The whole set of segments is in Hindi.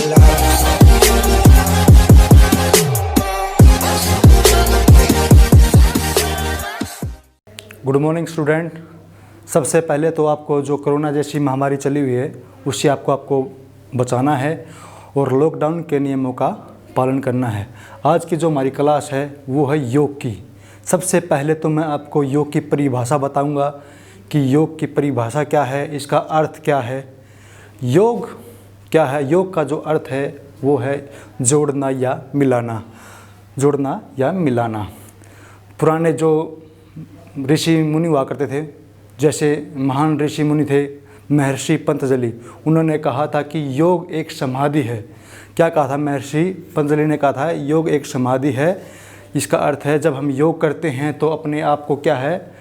Good morning student. सबसे पहले तो आपको जो कोरोना जैसी महामारी चली हुई है उससे आपको बचाना है और लॉकडाउन के नियमों का पालन करना है। आज की जो हमारी क्लास है वो है योग की। सबसे पहले तो मैं आपको योग की परिभाषा बताऊंगा कि योग की परिभाषा क्या है, इसका अर्थ क्या है। योग क्या है? योग का जो अर्थ है वो है जोड़ना या मिलाना, जोड़ना या मिलाना। पुराने जो ऋषि मुनि हुआ करते थे, जैसे महान ऋषि मुनि थे महर्षि पतंजलि, उन्होंने कहा था कि योग एक समाधि है। क्या कहा था महर्षि पतंजलि ने? कहा था योग एक समाधि है। इसका अर्थ है जब हम योग करते हैं तो अपने आप को क्या है,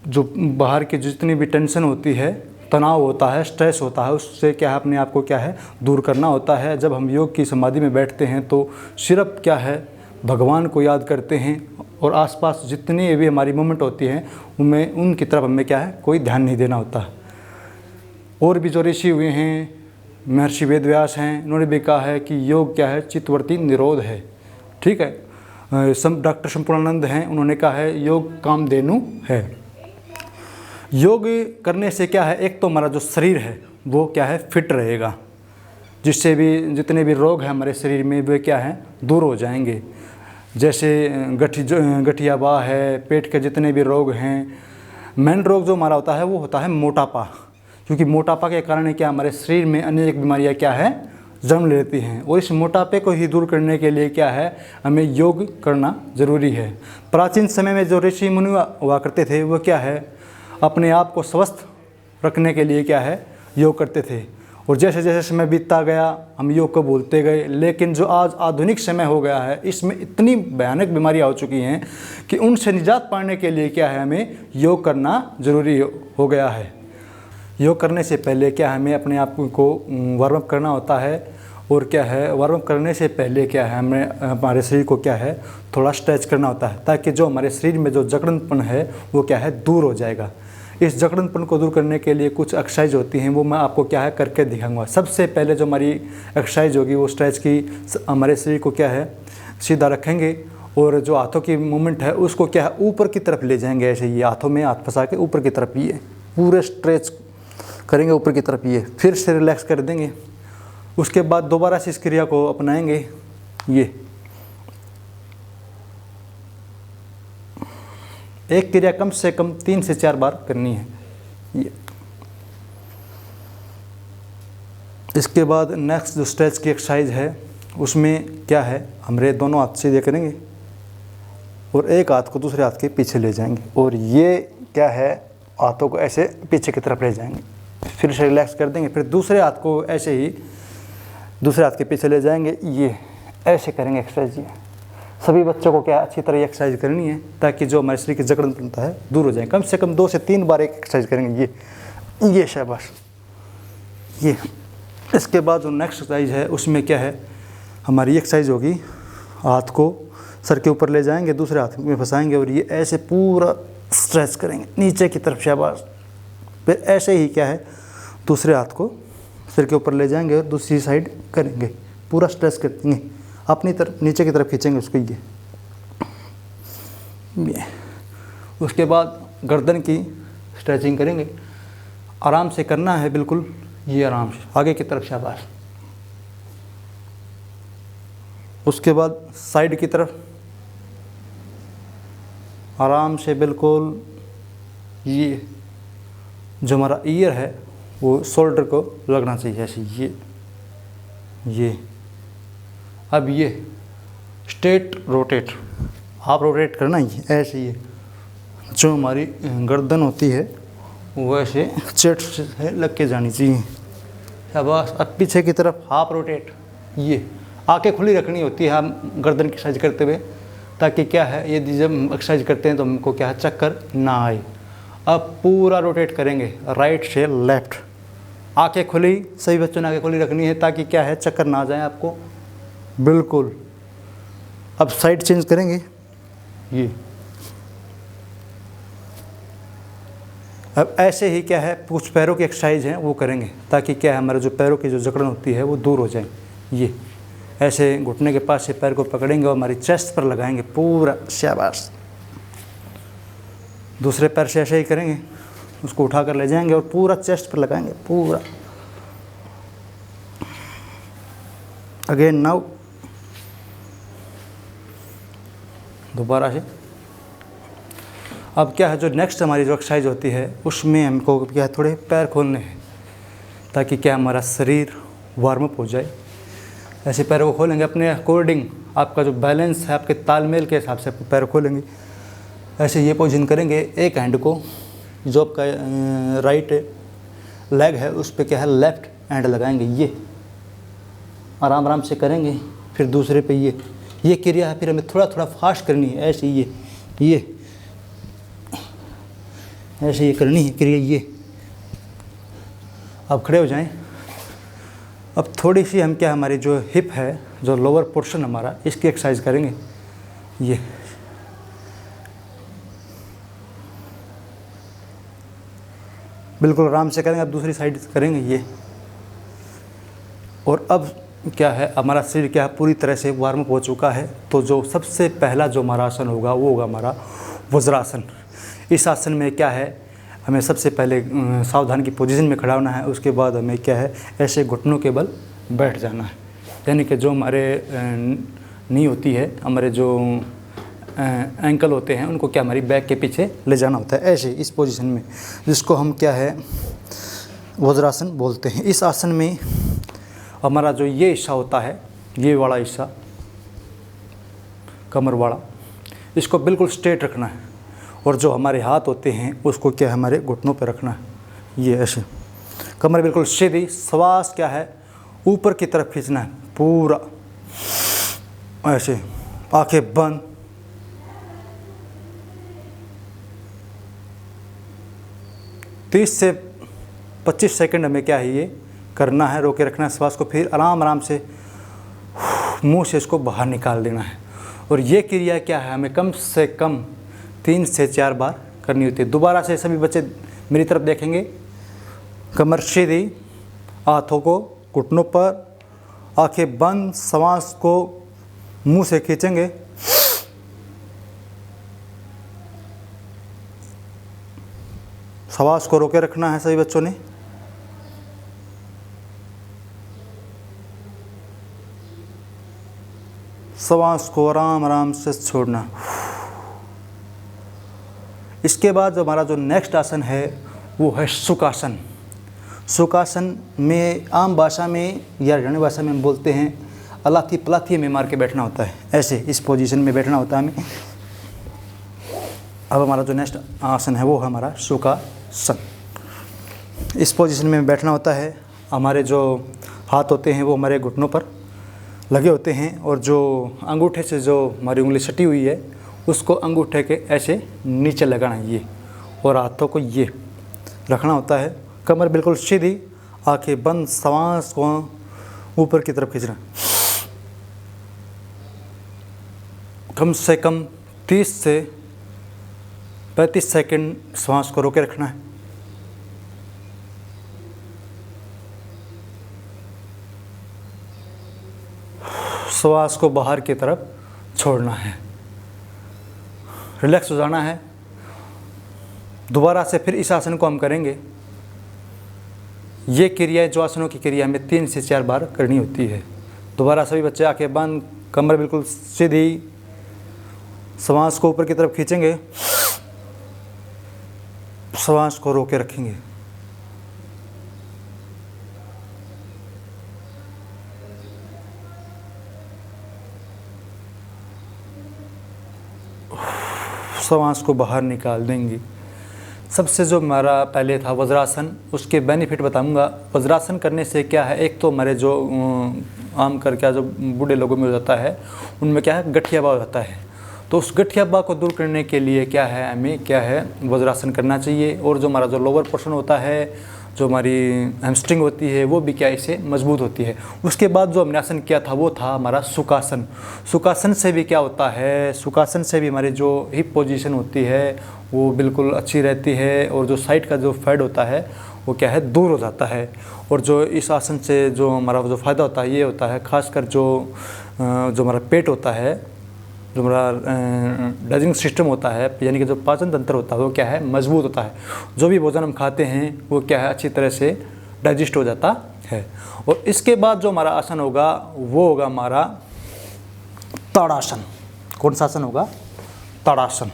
जो बाहर की जितनी भी टेंशन होती है, तनाव होता है, स्ट्रेस होता है, उससे क्या है अपने आप को क्या है दूर करना होता है। जब हम योग की समाधि में बैठते हैं तो सिर्फ क्या है भगवान को याद करते हैं और आसपास जितनी भी हमारी मूवमेंट होती हैं उनमें उनकी तरफ हमें क्या है कोई ध्यान नहीं देना होता। और भी जो ऋषि हुए हैं, महर्षि वेदव्यास हैं, उन्होंने भी कहा है कि योग क्या है चित्तवृत्ति निरोध है। ठीक है। डॉक्टर संपूर्णानंद हैं, उन्होंने कहा है योग कामधेनु है। योग करने से क्या है, एक तो हमारा जो शरीर है वो क्या है फिट रहेगा, जिससे भी जितने भी रोग हैं हमारे शरीर में वे क्या है दूर हो जाएंगे। जैसे गठियाबाह है, पेट के जितने भी रोग हैं। मेन रोग जो हमारा होता है वो होता है मोटापा, क्योंकि मोटापा के कारण क्या हमारे शरीर में अनेक बीमारियां क्या है जन्म लेती हैं। और इस मोटापे को ही दूर करने के लिए क्या है हमें योग करना ज़रूरी है। प्राचीन समय में जो ऋषि मुनि हुआ करते थे वो क्या है अपने आप को स्वस्थ रखने के लिए क्या है योग करते थे। और जैसे जैसे समय बीतता गया हम योग को भूलते गए। लेकिन जो आज आधुनिक समय हो गया है इसमें इतनी भयानक बीमारियां हो चुकी हैं कि उनसे निजात पाने के लिए क्या है हमें योग करना ज़रूरी हो गया है। योग करने से पहले क्या हमें अपने आप को वार्म अप करना होता है। और क्या है वार्म अप करने से पहले क्या है हमें हमारे शरीर को क्या है थोड़ा स्ट्रेच करना होता है, ताकि जो हमारे शरीर में जो जकड़नपन है वो क्या है दूर हो जाएगा। इस जकड़नपन को दूर करने के लिए कुछ एक्सरसाइज होती हैं, वो मैं आपको क्या है करके दिखाऊंगा। सबसे पहले जो हमारी एक्सरसाइज होगी वो स्ट्रेच की, हमारे शरीर को क्या है सीधा रखेंगे और जो हाथों की मूवमेंट है उसको क्या है ऊपर की तरफ ले जाएंगे। ऐसे ये हाथों में हाथ फंसा के ऊपर की तरफ ये पूरे स्ट्रेच करेंगे ऊपर की तरफ, ये फिर से रिलैक्स कर देंगे। उसके बाद दोबारा से इस क्रिया को अपनाएंगे। ये एक क्रिया कम से कम 3 से 4 बार करनी है। ये इसके बाद नेक्स्ट जो स्ट्रेच की एक्सरसाइज है उसमें क्या है हमारे दोनों हाथ सीधे करेंगे और एक हाथ को दूसरे हाथ के पीछे ले जाएंगे और ये क्या है हाथों को ऐसे पीछे की तरफ ले जाएंगे, फिर से रिलैक्स कर देंगे। फिर दूसरे हाथ को ऐसे ही दूसरे हाथ के पीछे ले जाएंगे, ये ऐसे करेंगे एक्सरसाइज। ये सभी बच्चों को क्या अच्छी तरह एक्सरसाइज करनी है ताकि जो हमारे शरीर की जकड़नता है दूर हो जाए। कम से कम 2 से 3 बार एक एक्सरसाइज करेंगे। ये शाबाश। ये इसके बाद जो नेक्स्ट एक्सरसाइज है उसमें क्या है हमारी एक्सरसाइज होगी, हाथ को सर के ऊपर ले जाएंगे, दूसरे हाथ में फंसाएंगे और ये ऐसे पूरा स्ट्रेच करेंगे नीचे की तरफ। शाबाश। फिर ऐसे ही क्या है दूसरे हाथ को सिर के ऊपर ले जाएंगे और दूसरी साइड करेंगे, पूरा स्ट्रेच कर देंगे, अपनी तरफ नीचे की तरफ खींचेंगे उसको। ये उसके बाद गर्दन की स्ट्रेचिंग करेंगे। आराम से करना है बिल्कुल, ये आराम से आगे की तरफ। शाबाश। उसके बाद साइड की तरफ आराम से बिल्कुल। ये जो हमारा ईयर है वो शोल्डर को लगना चाहिए ऐसे। ये अब ये स्ट्रेट रोटेट, आप रोटेट करना ही ऐसे। ये जो हमारी गर्दन होती है वो ऐसे चेस्ट से लग के जानी चाहिए। शाबाश। अब पीछे की तरफ हाफ रोटेट। ये आंखें खुली रखनी होती है हम गर्दन की एक्सरसाइज करते हुए, ताकि क्या है यदि जब एक्सरसाइज करते हैं तो हमको क्या है चक्कर ना आए। अब पूरा रोटेट करेंगे राइट से लेफ़्ट, आंखें खुली, सभी बच्चों ने आंखें खुली रखनी है ताकि क्या है चक्कर ना आ जाए आपको। बिल्कुल। अब साइड चेंज करेंगे। ये अब ऐसे ही क्या है कुछ पैरों की एक्सरसाइज हैं वो करेंगे ताकि क्या है हमारे जो पैरों की जो जकड़न होती है वो दूर हो जाए। ये ऐसे घुटने के पास से पैर को पकड़ेंगे और हमारी चेस्ट पर लगाएंगे पूरा, शाबाश। दूसरे पैर से ऐसे ही करेंगे, उसको उठा कर ले जाएंगे और पूरा चेस्ट पर लगाएंगे पूरा। अगेन नाउ, दोबारा से। अब क्या है, जो नेक्स्ट हमारी जो एक्सरसाइज होती है उसमें हमको क्या है, थोड़े पैर खोलने हैं ताकि क्या हमारा शरीर वार्म अप हो जाए। ऐसे पैरों को खोलेंगे अपने अकॉर्डिंग, आपका जो बैलेंस है आपके तालमेल के हिसाब से पैर खोलेंगे। ऐसे ये पोजीशन करेंगे, एक हैंड को जो आपका राइट लेग है उस पर क्या है लेफ्ट हैंड लगाएंगे, ये आराम आराम से करेंगे। फिर दूसरे पे ये क्रिया है, फिर हमें थोड़ा थोड़ा फास्ट करनी है। ऐसे ये ऐसे ये करनी है क्रिया ये। अब खड़े हो जाएं। अब थोड़ी सी हम क्या, हमारी जो हिप है, जो लोअर पोर्शन हमारा, इसकी एक्सरसाइज करेंगे। ये बिल्कुल आराम से करेंगे। अब दूसरी साइड करेंगे ये। और अब क्या है, हमारा शरीर क्या है पूरी तरह से वार्म अप हो चुका है। तो जो सबसे पहला जो हमारा आसन होगा वो होगा हमारा वज्रासन। इस आसन में क्या है, हमें सबसे पहले सावधान की पोजीशन में खड़ा होना है। उसके बाद हमें क्या है, ऐसे घुटनों के बल बैठ जाना है। यानी कि जो हमारे नी होती है, हमारे जो एंकल होते हैं, उनको क्या हमारी बैक के पीछे ले जाना होता है, ऐसे इस पोजीशन में, जिसको हम क्या है वज्रासन बोलते हैं। इस आसन में हमारा जो ये हिस्सा होता है, ये वाला हिस्सा कमर वाला, इसको बिल्कुल स्ट्रेट रखना है। और जो हमारे हाथ होते हैं उसको क्या हमारे घुटनों पर रखना है, ये ऐसे। कमर बिल्कुल सीधी, श्वास क्या है ऊपर की तरफ खींचना है पूरा, ऐसे। आंखें बंद। तीस से 25 सेकंड हमें क्या है ये करना है, रोके रखना है श्वास को। फिर आराम आराम से मुंह से इसको बाहर निकाल देना है। और ये क्रिया क्या है, हमें कम से कम 3 से 4 बार करनी होती है। दोबारा से सभी बच्चे मेरी तरफ देखेंगे। कमर सीधी, हाथों को घुटनों पर, आंखें बंद, श्वास को मुंह से खींचेंगे। श्वास को रोके रखना है सभी बच्चों ने। श्वास को आराम आराम से छोड़ना। इसके बाद हमारा जो नेक्स्ट आसन है वो है सुखासन। सुखासन में आम भाषा में या हरियाणवी भाषा में हम बोलते हैं अलाथी पलाथी में मार के बैठना होता है, ऐसे इस पोजीशन में बैठना होता है हमें। अब हमारा जो नेक्स्ट आसन है वो है हमारा सुखासन। इस पोजीशन में बैठना होता है। हमारे जो हाथ होते हैं वो हमारे घुटनों पर लगे होते हैं और जो अंगूठे से जो हमारी उंगली सटी हुई है उसको अंगूठे के ऐसे नीचे लगाना है ये, और हाथों को ये रखना होता है। कमर बिल्कुल सीधी, आंखें बंद, श्वास को ऊपर की तरफ खींचना। कम से कम 30 से 35 सेकंड श्वास को रोके रखना है। श्वास को बाहर की तरफ छोड़ना है, रिलैक्स हो जाना है। दोबारा से फिर इस आसन को हम करेंगे। ये क्रिया जो आसनों की क्रिया में 3 से 4 बार करनी होती है। दोबारा सभी बच्चे आंखें बंद, कमर बिल्कुल सीधी, श्वास को ऊपर की तरफ खींचेंगे, श्वास को रोके रखेंगे। श्वास को बाहर निकाल देंगे। सबसे जो हमारा पहले था वज्रासन, उसके बेनिफिट बताऊंगा। वज्रासन करने से क्या है, एक तो हमारे जो आम कर क्या जो बूढ़े लोगों में हो जाता है उनमें क्या है गठिया हो जाता है। तो उस गठिया को दूर करने के लिए क्या है, हमें क्या है वज्रासन करना चाहिए। और जो हमारा जो लोअर पोर्शन होता है, जो हमारी हैमस्ट्रिंग होती है, वो भी क्या इससे मजबूत होती है। उसके बाद जो हमने आसन किया था वो था हमारा सुखासन। सुखासन से भी क्या होता है, सुखासन से भी हमारी जो हिप पोजीशन होती है वो बिल्कुल अच्छी रहती है। और जो साइड का जो फैट होता है वो क्या है दूर हो जाता है। और जो इस आसन से जो हमारा जो फ़ायदा होता है ये होता है, खासकर जो हमारा पेट होता है, जो हमारा डाइजेस्टिंग सिस्टम होता है, यानी कि जो पाचन तंत्र होता है वो क्या है मजबूत होता है। जो भी भोजन हम खाते हैं वो क्या है अच्छी तरह से डाइजेस्ट हो जाता है। और इसके बाद जो हमारा आसन होगा वो होगा हमारा ताड़ासन। कौन सा आसन होगा? ताड़ासन।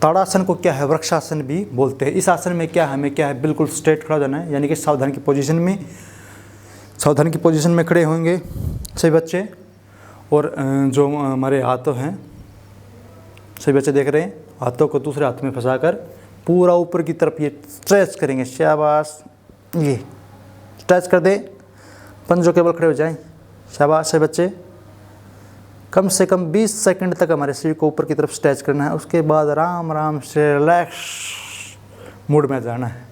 ताड़ासन को क्या है वृक्षासन भी बोलते हैं। इस आसन में क्या है हमें क्या है बिल्कुल स्ट्रेट खड़ा हो जाना है, यानी कि सावधान की पोजीशन में खड़े होंगे सभी बच्चे। और जो हमारे हाथों हैं सभी बच्चे देख रहे हैं, हाथों को दूसरे हाथ में फंसाकर पूरा ऊपर की तरफ ये स्ट्रेच करेंगे। शाबाश, ये स्ट्रेच कर दे, पंजों के बल खड़े हो जाएं। शाबाश है बच्चे। कम से कम 20 सेकंड तक हमारे शरीर को ऊपर की तरफ स्ट्रेच करना है। उसके बाद आराम आराम से रिलैक्स मूड में जाना है।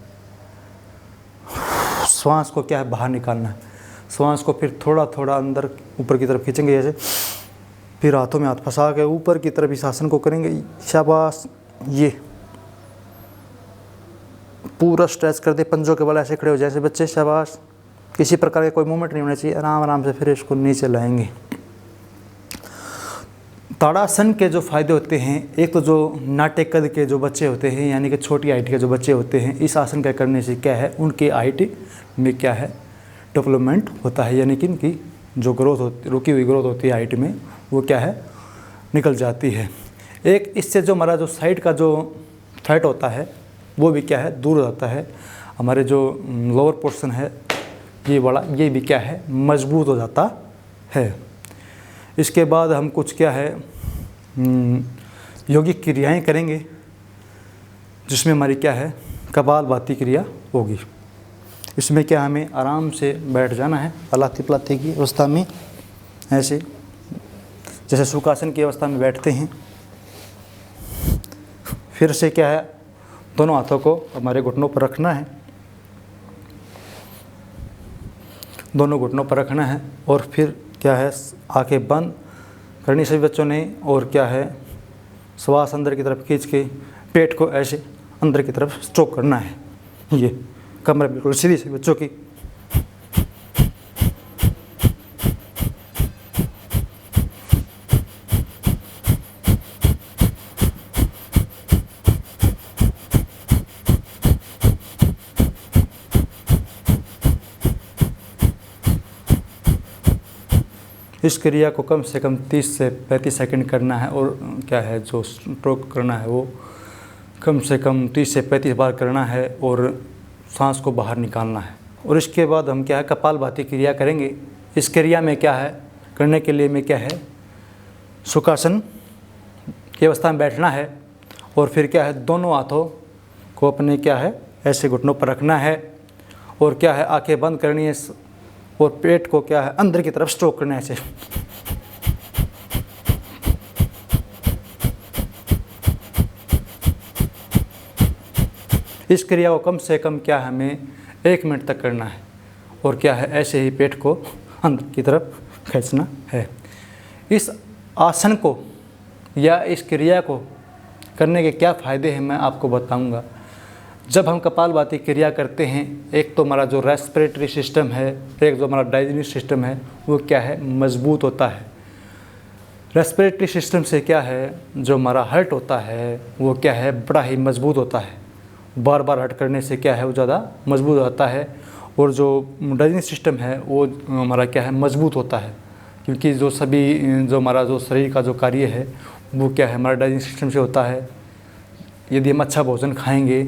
श्वास को क्या है बाहर निकालना है। श्वास को फिर थोड़ा थोड़ा अंदर ऊपर की तरफ खींचेंगे जैसे, फिर हाथों में हाथ फंसा के ऊपर की तरफ इस आसन को करेंगे। शाबाश, ये पूरा स्ट्रेच कर दे, पंजों के बल ऐसे खड़े हो जाए बच्चे। शाबाश, किसी प्रकार के कोई मूवमेंट नहीं होना चाहिए। आराम आराम से फिर इसको नीचे लाएंगे। ताड़ासन के जो फ़ायदे होते हैं, एक तो जो नाटे कद के जो बच्चे होते हैं, यानी कि छोटी हाइट के जो बच्चे होते हैं, इस आसन का करने से क्या है उनकी हाइट में क्या है डेवलपमेंट होता है, यानी कि इनकी जो ग्रोथ होती, रुकी हुई ग्रोथ होती है हाइट में, वो क्या है निकल जाती है। एक इससे जो हमारा जो साइड का जो फैट होता है वो भी क्या है दूर हो जाता है। हमारे जो लोअर पोर्शन है ये वाला, ये भी क्या है मजबूत हो जाता है। इसके बाद हम कुछ क्या है यौगिक क्रियाएं करेंगे, जिसमें हमारी क्या है कपालभाति क्रिया होगी। इसमें क्या हमें आराम से बैठ जाना है पलाती पलाती की अवस्था में, ऐसे जैसे सुखासन की अवस्था में बैठते हैं। फिर से क्या है दोनों हाथों को हमारे घुटनों पर रखना है, दोनों घुटनों पर रखना है। और फिर क्या है आंखें बंद करनी सभी बच्चों ने। और क्या है श्वास अंदर की तरफ खींच के पेट को ऐसे अंदर की तरफ स्ट्रोक करना है। ये कमर बिल्कुल सीधी से बच्चों की। इस क्रिया को कम से कम 30 से 35 सेकंड करना है। और क्या है जो स्ट्रोक करना है वो कम से कम 30 से 35 बार करना है और सांस को बाहर निकालना है। और इसके बाद हम क्या है कपालभाति क्रिया करेंगे। इस क्रिया में क्या है करने के लिए में क्या है सुखासन की अवस्था में बैठना है। और फिर क्या है दोनों हाथों को अपने क्या है ऐसे घुटनों पर रखना है। और क्या है आंखें बंद करनी है और पेट को क्या है अंदर की तरफ स्ट्रोक करना है ऐसे। इस क्रिया को कम से कम क्या हमें 1 मिनट तक करना है। और क्या है ऐसे ही पेट को अंदर की तरफ खींचना है। इस आसन को या इस क्रिया को करने के क्या फ़ायदे हैं मैं आपको बताऊंगा। जब हम कपालभाति क्रिया करते हैं, एक तो हमारा जो रेस्पिरेटरी सिस्टम है, एक जो हमारा डाइजेस्टिव सिस्टम है वो क्या है मजबूत होता है। रेस्पिरेटरी सिस्टम से क्या है जो हमारा हार्ट होता है वो क्या है बड़ा ही मजबूत होता है। बार बार हार्ट करने से क्या है वो ज़्यादा मजबूत होता है। और जो डाइजेस्टिव सिस्टम है वो हमारा क्या है मजबूत होता है, क्योंकि जो सभी जो हमारा जो शरीर का जो कार्य है वो क्या है हमारा डाइजेस्टिव सिस्टम से होता है। यदि हम अच्छा भोजन खाएंगे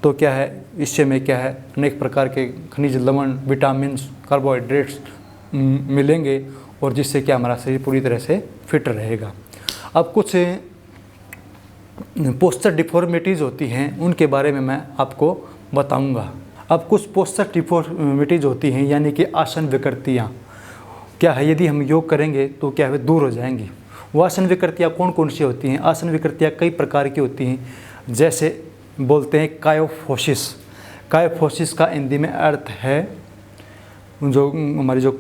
तो क्या है इससे में क्या है अनेक प्रकार के खनिज लवण विटामिन कार्बोहाइड्रेट्स मिलेंगे और जिससे क्या हमारा शरीर पूरी तरह से फिट रहेगा। अब कुछ पोस्चर डिफॉर्मिटीज़ होती हैं उनके बारे में मैं आपको बताऊंगा। अब कुछ पोस्चर डिफॉर्मिटीज़ होती हैं यानी कि आसन विकृतियाँ क्या है यदि हम योग करेंगे तो क्या है दूर हो जाएंगी। वो आसन विकृतियाँ कौन कौन सी होती हैं? आसन विकृतियाँ कई प्रकार की होती हैं, जैसे बोलते हैं कायोफोसिस। कायोफोसिस का हिंदी में अर्थ है जो हमारी जो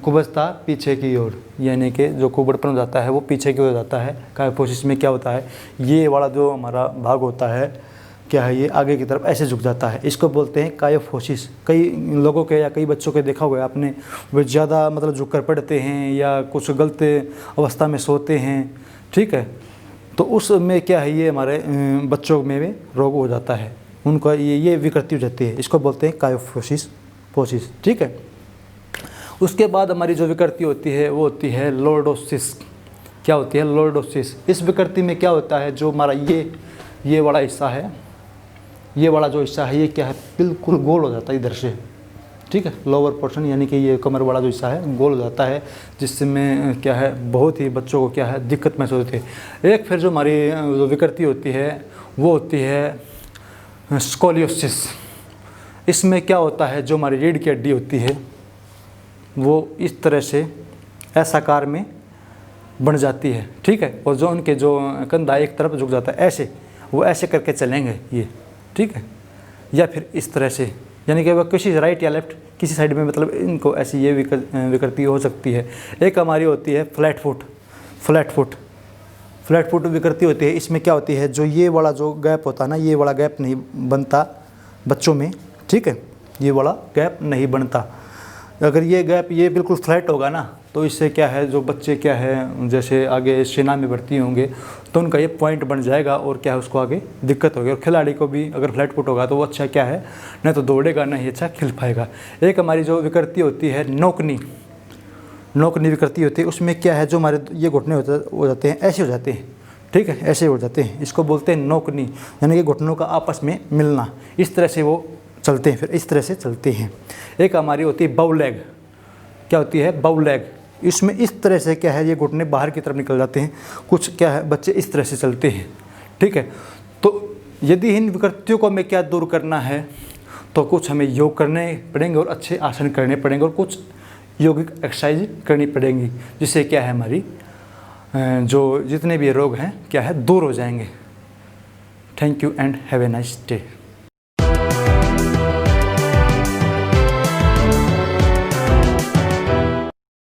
कुबजता पीछे की ओर, यानी कि जो कुबड़पन हो जाता है वो पीछे की ओर जाता है। कायोफोसिस में क्या होता है ये वाला जो हमारा भाग होता है क्या है ये आगे की तरफ ऐसे झुक जाता है, इसको बोलते हैं कायोफोसिस। कई लोगों के या कई बच्चों के देखा होगा आपने, वे ज़्यादा मतलब झुक कर पढ़ते हैं या कुछ गलत अवस्था में सोते हैं, ठीक है, तो उसमें क्या है ये हमारे बच्चों में भी रोग हो जाता है, उनका ये विकृति हो जाती है, इसको बोलते हैं कायोफोसिस, ठीक है। उसके बाद हमारी जो विकृति होती है वो होती है लॉर्डोसिस। क्या होती है? लॉर्डोसिस। इस विकृति में क्या होता है, जो हमारा ये वाला हिस्सा है, ये वाला जो हिस्सा है ये क्या है, बिल्कुल गोल हो जाता है इधर से, ठीक है, लोअर पोर्शन यानी कि ये कमर वाला जो हिस्सा है गोल हो जाता है, जिसमें क्या है बहुत ही बच्चों को क्या है दिक्कत महसूस होती है। एक फिर जो हमारी जो विकृति होती है वो होती है स्कोलियोसिस। इसमें क्या होता है, जो हमारी रीढ़ की हड्डी होती है वो इस तरह से ऐसा आकार में बन जाती है, ठीक है, और जो उनके जो कंधा एक तरफ झुक जाता है ऐसे, वो ऐसे करके चलेंगे ये, ठीक है, या फिर इस तरह से, यानी कि वह किसी राइट या लेफ्ट किसी साइड में, मतलब इनको ऐसी ये विकृति हो सकती है। एक हमारी होती है फ्लैट फुट विकृति होती है। इसमें क्या होती है, जो ये वाला जो गैप होता है ना, ये वाला गैप नहीं बनता बच्चों में, ठीक है, ये वाला गैप नहीं बनता। अगर ये गैप ये बिल्कुल फ्लैट होगा ना, तो इससे क्या है, जो बच्चे क्या है जैसे आगे सेना में भर्ती होंगे तो उनका ये पॉइंट बन जाएगा और क्या है उसको आगे दिक्कत होगी। और खिलाड़ी को भी अगर फ्लैट फुट होगा तो वो अच्छा क्या है, नहीं तो दौड़ेगा नहीं अच्छा खेल पाएगा। एक हमारी जो विकृति होती है नौकनी विकृति होती है। उसमें क्या है, जो हमारे ये घुटने हो जाते हैं ऐसे हो जाते हैं, ठीक है, ऐसे हो जाते हैं, इसको बोलते हैं नौकनी, यानी कि घुटनों का आपस में मिलना, इस तरह से वो चलते हैं, फिर इस तरह से चलते हैं। एक हमारी होती है बाउ लेग। क्या होती है? बाउ लेग। इसमें इस तरह से क्या है, ये घुटने बाहर की तरफ निकल जाते हैं, कुछ क्या है बच्चे इस तरह से चलते हैं, ठीक है। तो यदि इन विकृतियों को हमें क्या दूर करना है, तो कुछ हमें योग करने पड़ेंगे और अच्छे आसन करने पड़ेंगे और कुछ योगिक एक्सरसाइज करनी पड़ेंगी, जिससे क्या है हमारी जो जितने भी रोग हैं क्या है दूर हो जाएंगे। Thank you and have a nice day.